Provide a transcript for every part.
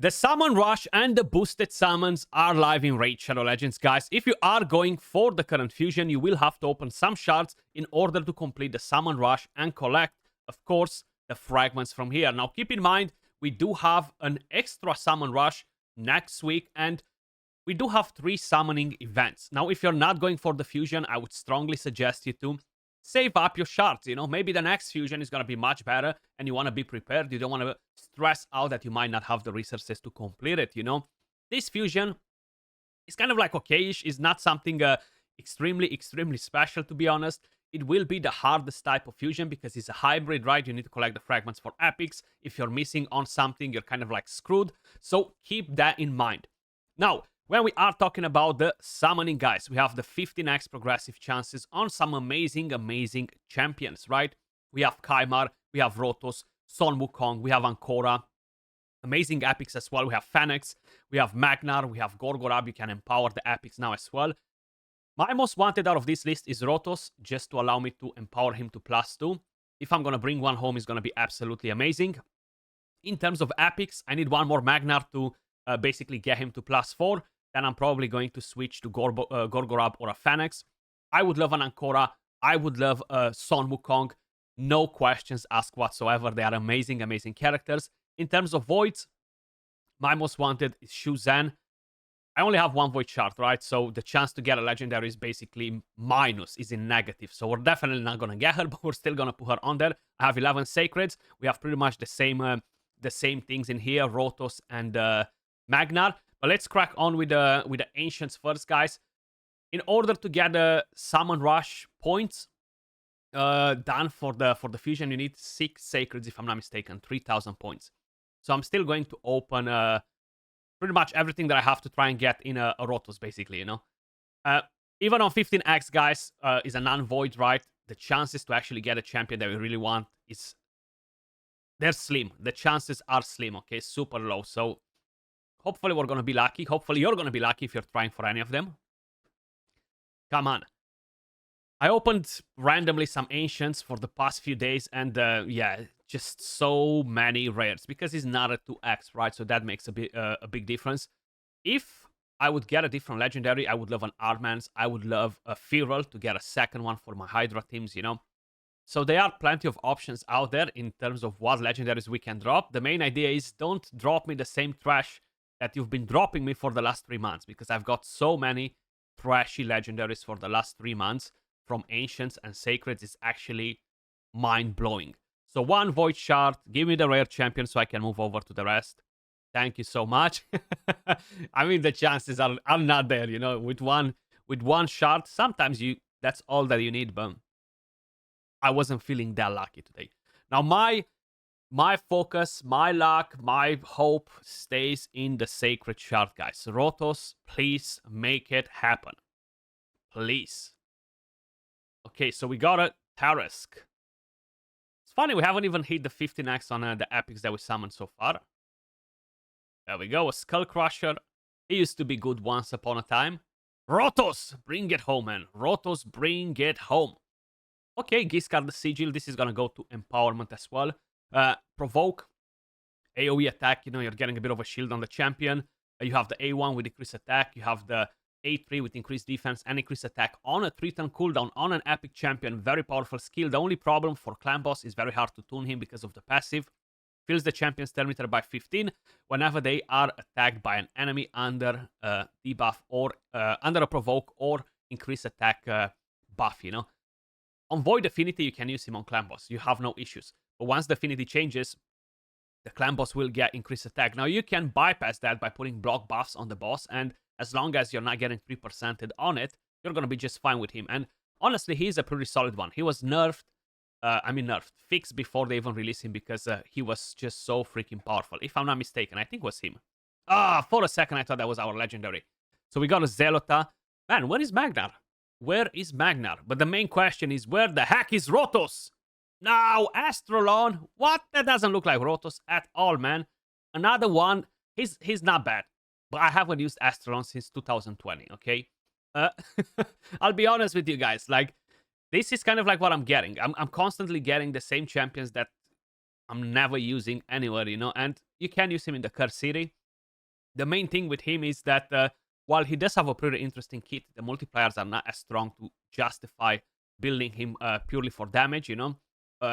The Summon Rush and the boosted summons are live in Raid Shadow Legends, guys. If you are going for the current fusion, you will have to open some shards in order to complete the Summon Rush and collect, of course, the fragments from here. Now, keep in mind, we do have an extra Summon Rush next week, and we do have 3 summoning events. Now, if you're not going for the fusion, I would strongly suggest you to save up your shards. You know, maybe the next fusion is going to be much better and you want to be prepared. You don't want to stress out that you might not have the resources to complete it, you know. This fusion is kind of like okayish. It's not something extremely special, to be honest. It will be the hardest type of fusion because it's a hybrid, right? You need to collect the fragments for epics. If you're missing on something, you're kind of like screwed. So keep that in mind. Now, when we are talking about the summoning, guys, we have the 15x progressive chances on some amazing champions, right? We have Kaimar, we have Rotos, Son Wukong, we have Ancora. Amazing epics as well. We have Fenix, we have Magnar, we have Gorgorab. You can empower the epics now as well. My most wanted out of this list is Rotos, just to allow me to empower him to +2. If I'm going to bring one home, it's going to be absolutely amazing. In terms of epics, I need one more Magnar to basically get him to +4. Then I'm probably going to switch to Gorgorab or a Fenix. I would love an Ancora. I would love Son Wukong. No questions asked whatsoever. They are amazing characters. In terms of voids, my most wanted is Shu Zhen. I only have 1 void shard, right? So the chance to get a legendary is basically minus, is in negative. So we're definitely not going to get her, but we're still going to put her on there. I have 11 sacreds. We have pretty much the same things in here, Rotos and Magnar. But let's crack on with the ancients first, guys. In order to get the Summon Rush points done for the fusion, you need 6 sacreds, if I'm not mistaken, 3,000 points. So I'm still going to open pretty much everything that I have to try and get in a Rotos, basically, you know. Even on 15x, guys, is a non-void, right? The chances to actually get a champion that we really want they're slim. The chances are slim, okay? Super low. So hopefully we're going to be lucky. Hopefully you're going to be lucky if you're trying for any of them. Come on. I opened randomly some ancients for the past few days, and yeah, just so many rares because it's not a 2x, right? So that makes a big difference. If I would get a different legendary, I would love an Armans. I would love a Feral to get a second one for my Hydra teams, you know. So there are plenty of options out there in terms of what legendaries we can drop. The main idea is don't drop me the same trash that you've been dropping me for the last 3 months, because I've got so many trashy legendaries for the last 3 months from Ancients and Sacreds. Is actually mind-blowing. So 1 Void Shard, give me the rare champion so I can move over to the rest. Thank you so much. I mean, the chances are not there, you know, with one shard. Sometimes that's all that you need, but I wasn't feeling that lucky today. Now my focus, my luck, my hope stays in the Sacred Shard, guys. Rotos, please make it happen. Please. Okay, so we got a Tarask. It's funny, we haven't even hit the 15x on the epics that we summoned so far. There we go, a Skull Crusher. He used to be good once upon a time. Rotos, bring it home, man. Rotos, bring it home. Okay, Giscard the Sigil. This is gonna go to Empowerment as well. Provoke, AoE attack. You know, you're getting a bit of a shield on the champion. You have the A1 with increased attack. You have the A3 with increased defense and increased attack on a 3-turn cooldown on an epic champion. Very powerful skill. The only problem for Clan Boss is very hard to tune him because of the passive. Fills the champion's turn meter by 15 whenever they are attacked by an enemy under debuff or under a provoke or increased attack buff, you know. On Void Affinity, you can use him on Clan Boss. You have no issues. But once the affinity changes, the Clan Boss will get increased attack. Now, you can bypass that by putting block buffs on the boss, and as long as you're not getting 3%ed on it, you're going to be just fine with him. And honestly, he's a pretty solid one. He was nerfed, fixed before they even released him because he was just so freaking powerful. If I'm not mistaken, I think it was him. For a second, I thought that was our legendary. So we got a Zelota. Man, where is Magnar? Where is Magnar? But the main question is, where the heck is Rotos? Now, Astrolon. What? That doesn't look like Rotos at all, man. Another one. He's not bad. But I haven't used Astrolon since 2020, okay? I'll be honest with you guys. Like, this is kind of like what I'm getting. I'm constantly getting the same champions that I'm never using anywhere, you know? And you can use him in the Curse City. The main thing with him is that while he does have a pretty interesting kit, the multipliers are not as strong to justify building him purely for damage, you know?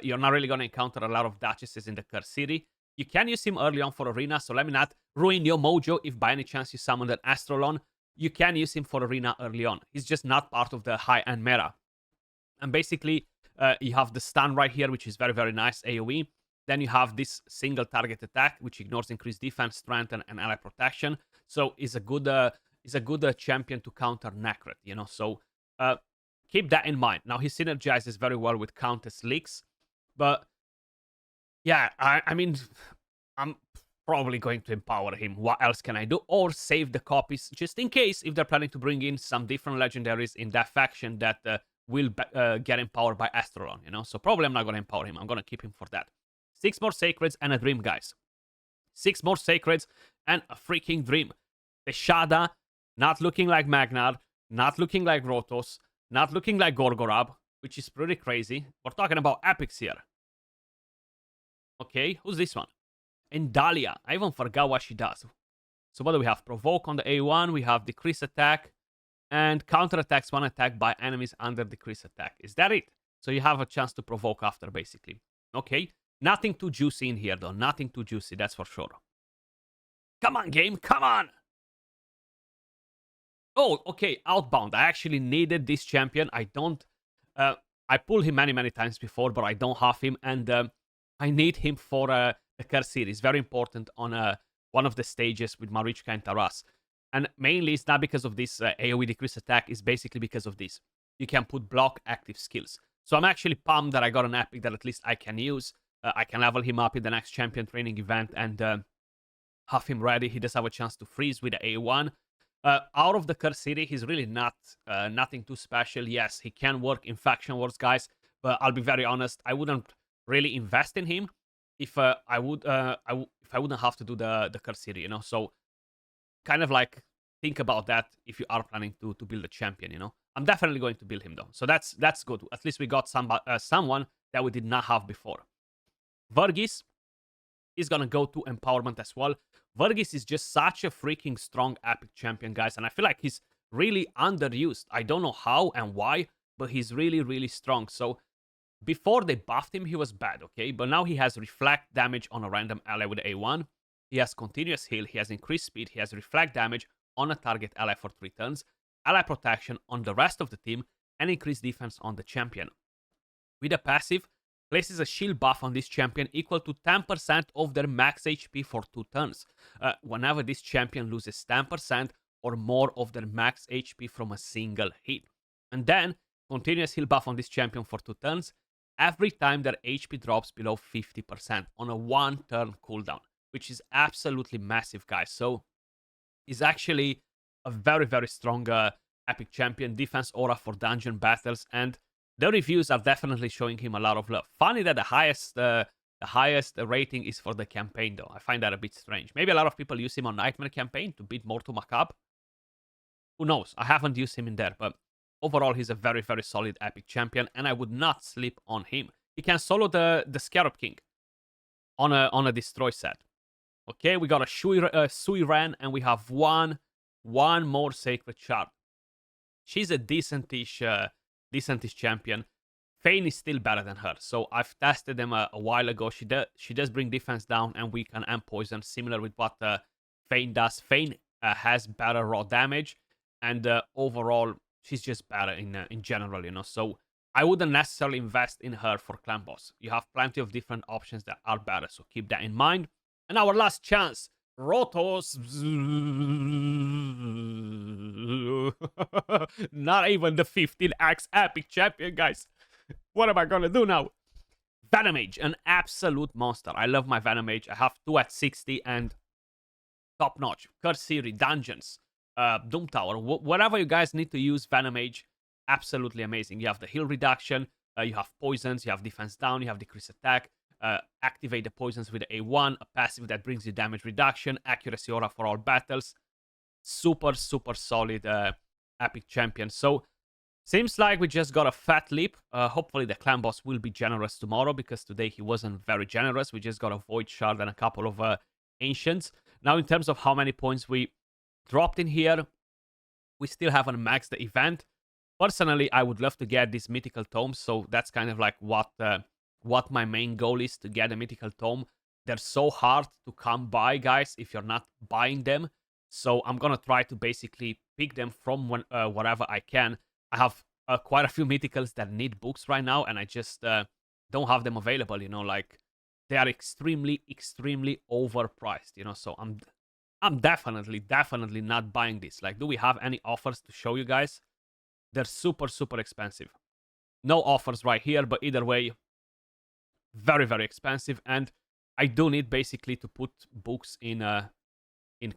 You're not really going to encounter a lot of Duchesses in the Curse City. You can use him early on for Arena, so let me not ruin your mojo if by any chance you summon an Astrolon. You can use him for Arena early on. He's just not part of the high-end meta. And basically, you have the stun right here, which is very, very nice AoE. Then you have this single target attack, which ignores increased defense, strength, and ally protection. So it's a good champion to counter Necret, you know. So keep that in mind. Now he synergizes very well with Countess Leaks, but yeah, I mean, I'm probably going to empower him. What else can I do? Or save the copies just in case if they're planning to bring in some different legendaries in that faction that will get empowered by Astrolon, you know. So probably I'm not going to empower him. I'm going to keep him for that. 6 more Sacreds and a Dream, guys. 6 more Sacreds and a freaking Dream. The Shada, not looking like Magnar, not looking like Rotos, not looking like Gorgorab, which is pretty crazy. We're talking about epics here. Okay, who's this one? And Dahlia. I even forgot what she does. So what do we have? Provoke on the A1. We have Decrease Attack. And counterattacks one attack by enemies under Decrease Attack. Is that it? So you have a chance to provoke after, basically. Okay. Nothing too juicy in here, though. Nothing too juicy, that's for sure. Come on, game. Come on. Oh, okay. Outbound. I actually needed this champion. I don't... I pulled him many, many times before, but I don't have him. And I need him for the Curse series. Very important on one of the stages with Marichka and Taras. And mainly, it's not because of this AoE decrease attack. It's basically because of this. You can put block active skills. So I'm actually pumped that I got an epic that at least I can use. I can level him up in the next champion training event and have him ready. He does have a chance to freeze with the A1. Out of the Curse City, he's really not nothing too special. Yes, he can work in Faction Wars, guys. But I'll be very honest, I wouldn't really invest in him if I wouldn't have to do the Curse City, you know. So kind of like think about that if you are planning to build a champion, you know. I'm definitely going to build him though, so that's good. At least we got someone that we did not have before. Vergis is gonna go to empowerment as well. Vergis is just such a freaking strong epic champion, guys, and I feel like he's really underused. I don't know how and why, but he's really, really strong. So before they buffed him, he was bad, okay? But now he has reflect damage on a random ally with A1. He has continuous heal, he has increased speed, he has reflect damage on a target ally for 3 turns, ally protection on the rest of the team, and increased defense on the champion. With a passive, places a shield buff on this champion equal to 10% of their max HP for 2 turns. Whenever this champion loses 10% or more of their max HP from a single hit. And then, continuous heal buff on this champion for 2 turns, every time their HP drops below 50% on a 1-turn cooldown, which is absolutely massive, guys. So, he's actually a very, very strong epic champion, defense aura for dungeon battles, and the reviews are definitely showing him a lot of love. Funny that the highest rating is for the campaign, though. I find that a bit strange. Maybe a lot of people use him on Nightmare campaign to beat Mortu Macab. Who knows? I haven't used him in there, but overall, he's a very, very solid epic champion, and I would not sleep on him. He can solo the Scarab King on a destroy set. Okay, we got a Suiran, and we have one more Sacred Shard. She's a decentish champion. Fane is still better than her, so I've tested them a while ago. She does bring defense down and weaken and poison, similar with what Fane does. Fane has better raw damage, and overall, she's just better in general, you know. So I wouldn't necessarily invest in her for clan boss. You have plenty of different options that are better, so keep that in mind. And our last chance, Rotos. Not even the 15x epic champion, guys. What am I gonna do now? Venomage, an absolute monster. I love my Venomage. I have 2 at 60 and top notch. Curse Series, dungeons, Doom Tower, whatever you guys need to use Venomage, absolutely amazing. You have the heal reduction, you have poisons, you have defense down, you have decreased attack. Activate the poisons with A1, a passive that brings you damage reduction, accuracy aura for all battles. Super, super solid epic champion. So, seems like we just got a fat leap. Hopefully the clan boss will be generous tomorrow, because today he wasn't very generous. We just got a Void Shard and a couple of Ancients. Now, in terms of how many points we dropped in here, we still haven't maxed the event. Personally, I would love to get these mythical tomes, so that's kind of like what my main goal is, to get a mythical tome. They're so hard to come by, guys, if you're not buying them. So I'm gonna try to basically pick them from wherever I can. I have quite a few mythicals that need books right now, and I just don't have them available. You know, like they are extremely, extremely overpriced. You know, so I'm definitely not buying this. Like, do we have any offers to show you guys? They're super, super expensive. No offers right here, but either way, very, very expensive. And I do need basically to put books in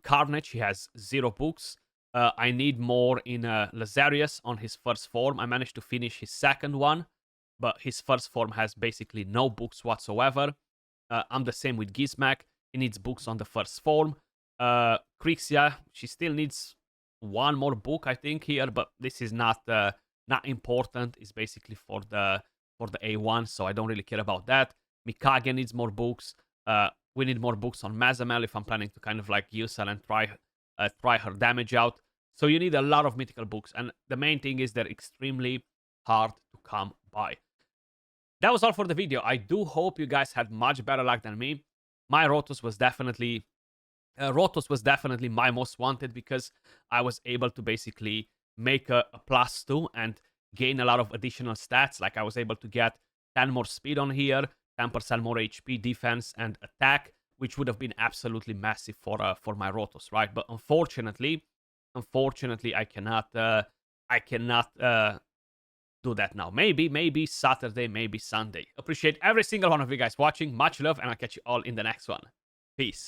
Carnage. He has 0 books. I need more in Lazarius on his first form. I managed to finish his second one, but his first form has basically no books whatsoever. I'm the same with Gizmak. He needs books on the first form. Crixia, she still needs 1 more book, I think, here, but this is not important. It's basically for the A1, so I don't really care about that. Mikage needs more books. We need more books on Mazamel if I'm planning to kind of like use her and try her damage out. So you need a lot of mythical books, and the main thing is they're extremely hard to come by. That was all for the video. I do hope you guys had much better luck than me. My Rotos was definitely my most wanted, because I was able to basically make a +2 and gain a lot of additional stats. Like, I was able to get 10 more speed on here, 10% more HP, defense, and attack, which would have been absolutely massive for my Rotos, right? But unfortunately, I cannot do that now. Maybe Saturday, maybe Sunday. Appreciate every single one of you guys watching. Much love, and I'll catch you all in the next one. Peace.